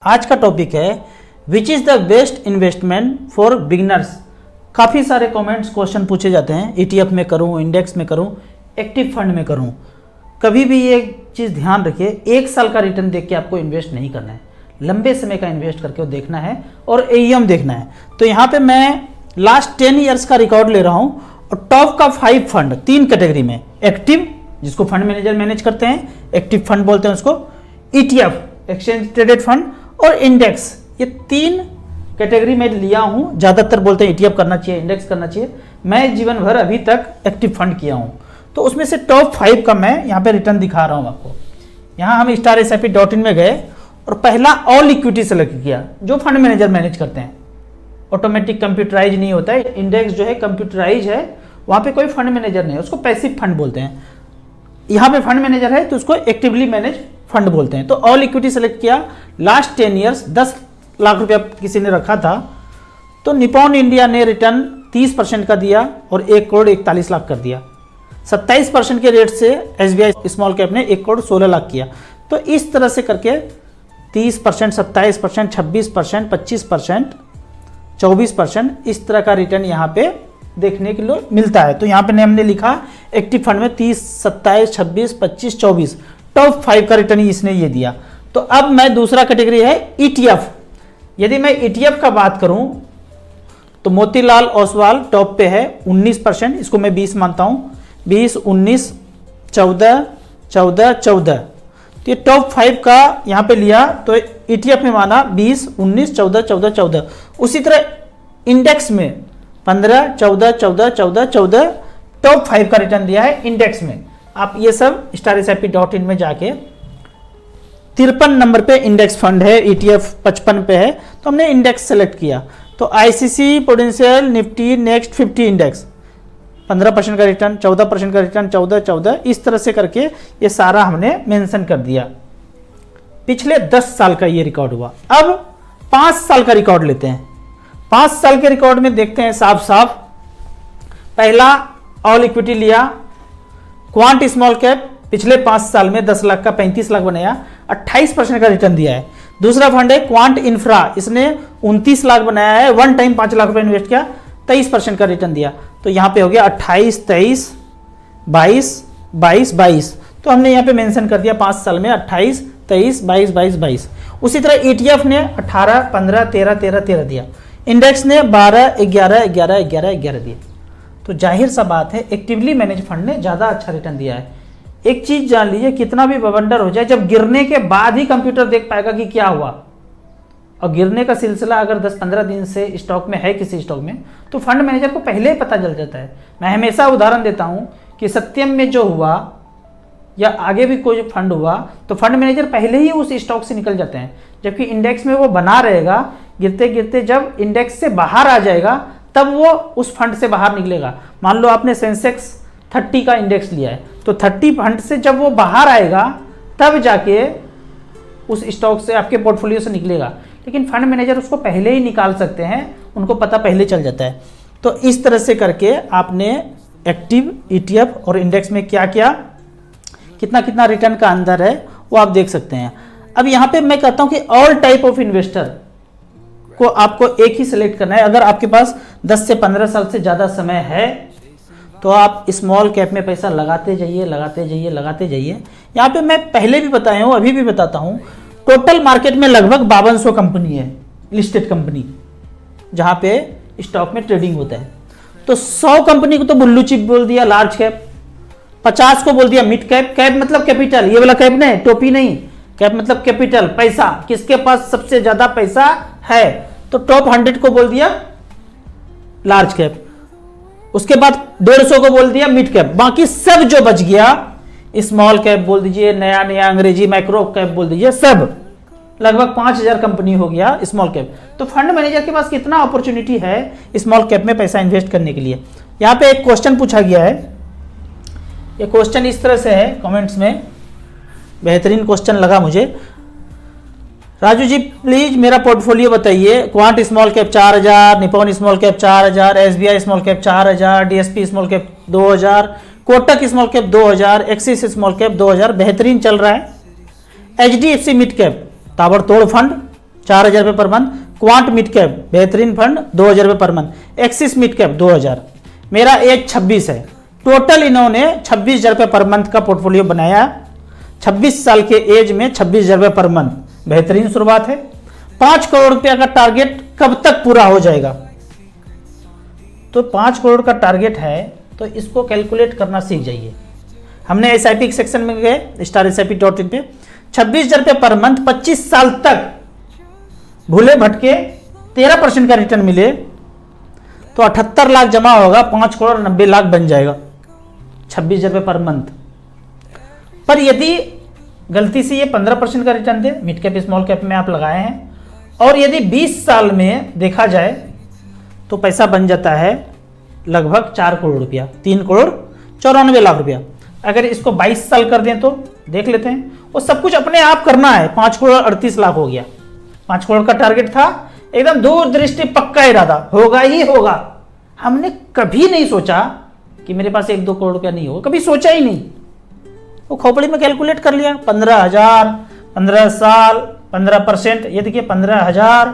आज का टॉपिक है which is the best investment for beginners. काफ़ी सारे कमेंट्स क्वेश्चन पूछे जाते हैं, ईटीएफ में करूं, इंडेक्स में करूं, एक्टिव फंड में करूं। कभी भी ये चीज़ ध्यान रखिए, एक साल का रिटर्न देख के आपको इन्वेस्ट नहीं करना है, लंबे समय का इन्वेस्ट करके वो देखना है और एईएम देखना है। तो यहाँ पे मैं लास्ट 10 ईयर्स का रिकॉर्ड ले रहा हूँ और टॉप का 5 फंड 3 कैटेगरी में, एक्टिव जिसको फंड मैनेजर मैनेज करते हैं, एक्टिव फंड बोलते हैं उसको, ईटीएफ एक्सचेंज ट्रेडेड फंड और इंडेक्स, ये 3 कैटेगरी में लिया हूं। ज़्यादातर बोलते हैं ईटीएफ करना चाहिए, इंडेक्स करना चाहिए। मैं जीवन भर अभी तक एक्टिव फंड किया हूं, तो उसमें से टॉप 5 का मैं यहाँ पे रिटर्न दिखा रहा हूं आपको। यहाँ हम StarSIP.in में गए और पहला ऑल इक्विटी सेलेक्ट किया, जो फंड मैनेजर मैनेज करते हैं। ऑटोमेटिक कंप्यूटराइज नहीं होता है, इंडेक्स जो है कंप्यूटराइज है, वहाँ पे कोई फंड मैनेजर नहीं है, उसको पैसिव फंड बोलते हैं। यहाँ पे फंड मैनेजर है तो उसको एक्टिवली मैनेज फंड बोलते हैं। तो ऑल इक्विटी सेलेक्ट किया। लास्ट 10 ईयर्स 10 लाख रुपया किसी ने रखा था, तो निपॉन इंडिया ने रिटर्न 30% का दिया और 1 करोड़ 41 लाख कर दिया। 27% के रेट से SBI स्मॉल कैप ने 1 करोड़ 16 लाख किया। तो इस तरह से करके 30%, 27%, 26%, 25%, 24% इस तरह का रिटर्न यहाँ पे देखने के लिए मिलता है। तो यहाँ पे हमने लिखा एक्टिव फंड में 30, 27, 26, 25, 24 टॉप 5 का रिटर्न इसने ये दिया। तो अब मैं दूसरा कैटेगरी है ईटीएफ। यदि मैं ईटीएफ का बात करूं तो मोतीलाल ओसवाल टॉप पे है 19%, इसको मैं 20 मानता हूं, 20, 19, 14, 14, 14। तो ये टॉप 5 का यहाँ पे लिया, तो ईटीएफ में माना 20, 19, 14, 14, 14। उसी तरह इंडेक्स में 15, 14, 14, 14, 14 टॉप 5 का रिटर्न दिया है इंडेक्स में। आप ये सब StarSIP.in में जाके 53 नंबर पे इंडेक्स फंड है, ईटीएफ 55 पे है, तो हमने इंडेक्स सेलेक्ट किया। तो ICC prudential Nifty next 50 index 15% का रिटर्न, 14% का रिटर्न, 14, 14 इस तरह से करके ये सारा हमने मेंशन कर दिया। पिछले 10 साल का ये रिकॉर्ड हुआ। अब 5 साल का रिकॉर्ड लेते हैं। 5 साल के रिकॉर्ड में देखते हैं साफ साफ। पहला ऑल इक्विटी लिया, क्वांट स्मॉल कैप पिछले 5 साल में 10 लाख का 35 लाख बनाया, 28% का रिटर्न दिया है। दूसरा फंड है क्वांट इंफ्रा, इसने 29 लाख बनाया है, वन टाइम 5 लाख रुपए इन्वेस्ट किया, 23% का रिटर्न दिया। तो यहाँ पे हो गया 28, 23, 22, 22, 22। तो हमने यहाँ पे मेंशन कर दिया 5 साल में 28, 23, 22, 22, 22। उसी तरह ईटीएफ ने 18, 15, 13, 13, 13 दिया। इंडेक्स ने 12, 11, 11, 11, 11 दिया। तो जाहिर सा बात है एक्टिवली मैनेज फंड ने ज़्यादा अच्छा रिटर्न दिया है। एक चीज़ जान लीजिए, कितना भी बवंडर हो जाए, जब गिरने के बाद ही कंप्यूटर देख पाएगा कि क्या हुआ। और गिरने का सिलसिला अगर 10-15 दिन से स्टॉक में है किसी स्टॉक में, तो फंड मैनेजर को पहले ही पता चल जाता है। मैं हमेशा उदाहरण देता हूँ कि सत्यम में जो हुआ या आगे भी कोई फंड हुआ, तो फंड मैनेजर पहले ही उस स्टॉक से निकल जाते हैं। जबकि इंडेक्स में वो बना रहेगा, गिरते गिरते जब इंडेक्स से बाहर आ जाएगा तब वो उस फंड से बाहर निकलेगा। मान लो आपने सेंसेक्स 30 का इंडेक्स लिया है, तो 30 फंड से जब वो बाहर आएगा तब जाके उस स्टॉक से आपके पोर्टफोलियो से निकलेगा। लेकिन फंड मैनेजर उसको पहले ही निकाल सकते हैं, उनको पता पहले चल जाता है। तो इस तरह से करके आपने एक्टिव, ईटीएफ और इंडेक्स में क्या क्या कितना कितना रिटर्न का अंदर है वो आप देख सकते हैं। अब यहाँ पे मैं कहता हूँ कि ऑल टाइप ऑफ इन्वेस्टर को आपको एक ही सिलेक्ट करना है। अगर आपके पास 10 से 15 साल से ज़्यादा समय है तो आप स्मॉल कैप में पैसा लगाते जाइए, लगाते जाइए, लगाते जाइए। यहाँ पे मैं पहले भी बताया हूँ, अभी भी बताता हूँ, टोटल मार्केट में लगभग 5200 कंपनी है, लिस्टेड कंपनी, जहाँ पे स्टॉक में ट्रेडिंग होता है। तो 100 कंपनी को तो बुल्लू चिप बोल दिया, लार्ज कैप, 50 को बोल दिया मिड कैप। कैप मतलब कैपिटल, ये वाला कैप नहीं, टोपी नहीं, कैप मतलब कैपिटल, पैसा, किसके पास सबसे ज्यादा पैसा है। तो टॉप 100 को बोल दिया लार्ज कैप, उसके बाद 150 को बोल दिया मिड कैप, बाकी सब जो बच गया स्मॉल कैप बोल दीजिए, नया नया अंग्रेजी माइक्रो कैप बोल दीजिए, सब लगभग 5000 कंपनी हो गया स्मॉल कैप। तो फंड मैनेजर के पास कितना अपॉर्चुनिटी है स्मॉल कैप में पैसा इन्वेस्ट करने के लिए। यहाँ पे एक क्वेश्चन पूछा गया है, ये क्वेश्चन इस तरह से है, कमेंट्स में बेहतरीन क्वेश्चन लगा मुझे। राजू जी प्लीज मेरा पोर्टफोलियो बताइए। Quant small cap 4000, Nippon small cap 4000, SBI small cap 4000, DSP small cap 2000, Kotak small cap 2000, axis small cap 2000, बेहतरीन चल रहा है। HDFC मिड कैप ताबड़तोड़ फंड 4,000 रुपये per month. Quant mid cap बेहतरीन फंड 2,000 रुपये per month. Axis mid cap 2,000। मेरा as 26 है। टोटल इन्होंने 26,000 रुपये पर मंथ का पोर्टफोलियो बनाया। 26 साल के एज में 26,000 रुपये पर मंथ, बेहतरीन शुरुआत है। 5 करोड़ रुपया का टारगेट कब तक पूरा हो जाएगा? तो 5 करोड़ का टारगेट है तो इसको कैलकुलेट करना सीख जाइए। हमने SIP के सेक्शन में गए StarSIP.in पे 26,000 रुपये पर मंथ 25 साल तक भूले भटके 13% का रिटर्न मिले तो 78 लाख जमा होगा, 5 करोड़ 90 लाख बन जाएगा 26,000 रुपये पर मंथ। पर यदि गलती से ये 15% का रिटर्न दे, मिड कैप स्मॉल कैप में आप लगाए हैं, और यदि 20 साल में देखा जाए तो पैसा बन जाता है लगभग 4 करोड़ रुपया, 3 करोड़ 94 लाख रुपया। अगर इसको 22 साल कर दें तो देख लेते हैं, वो सब कुछ अपने आप करना है। 5 करोड़ 38 लाख हो गया। 5 करोड़ का टारगेट था, एकदम दूरदृष्टि पक्का इरादा, होगा ही होगा। हमने कभी नहीं सोचा कि मेरे पास 1-2 करोड़ रुपया नहीं होगा, कभी सोचा ही नहीं। वो खोपड़ी में कैलकुलेट कर लिया, 15,000, 15 साल, 15%। ये देखिए 15,000,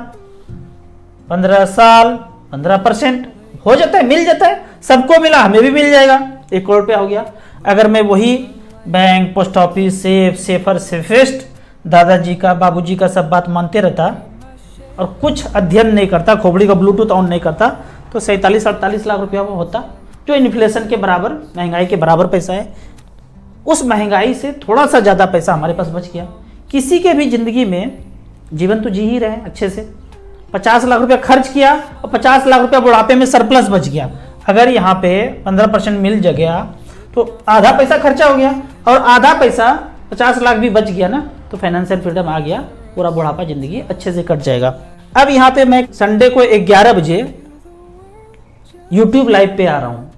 15 साल, 15% हो जाता है, मिल जाता है। सबको मिला, हमें भी मिल जाएगा, 1 करोड़ रुपया हो गया। अगर मैं वही bank, post office, safe, safer, safest, दादाजी का, बाबूजी का सब बात मानते रहता और कुछ अध्ययन नहीं करता, खोपड़ी का ब्लूटूथ ऑन नहीं करता, तो 47-48 लाख रुपया वो होता, जो इन्फ्लेशन के बराबर, महंगाई के बराबर पैसा है। उस महंगाई से थोड़ा सा ज़्यादा पैसा हमारे पास बच गया। किसी के भी ज़िंदगी में जीवन तो जी ही रहे अच्छे से। 50 लाख रुपया खर्च किया और 50 लाख रुपया बुढ़ापे में सरप्लस बच गया। अगर यहाँ पे 15% मिल गया तो आधा पैसा खर्चा हो गया और आधा पैसा 50 लाख भी बच गया ना, तो फाइनेंशियल फ्रीडम आ गया, पूरा बुढ़ापा ज़िंदगी अच्छे से कट जाएगा। अब यहाँ पे मैं संडे को 11 बजे YouTube लाइव पे आ रहा हूँ।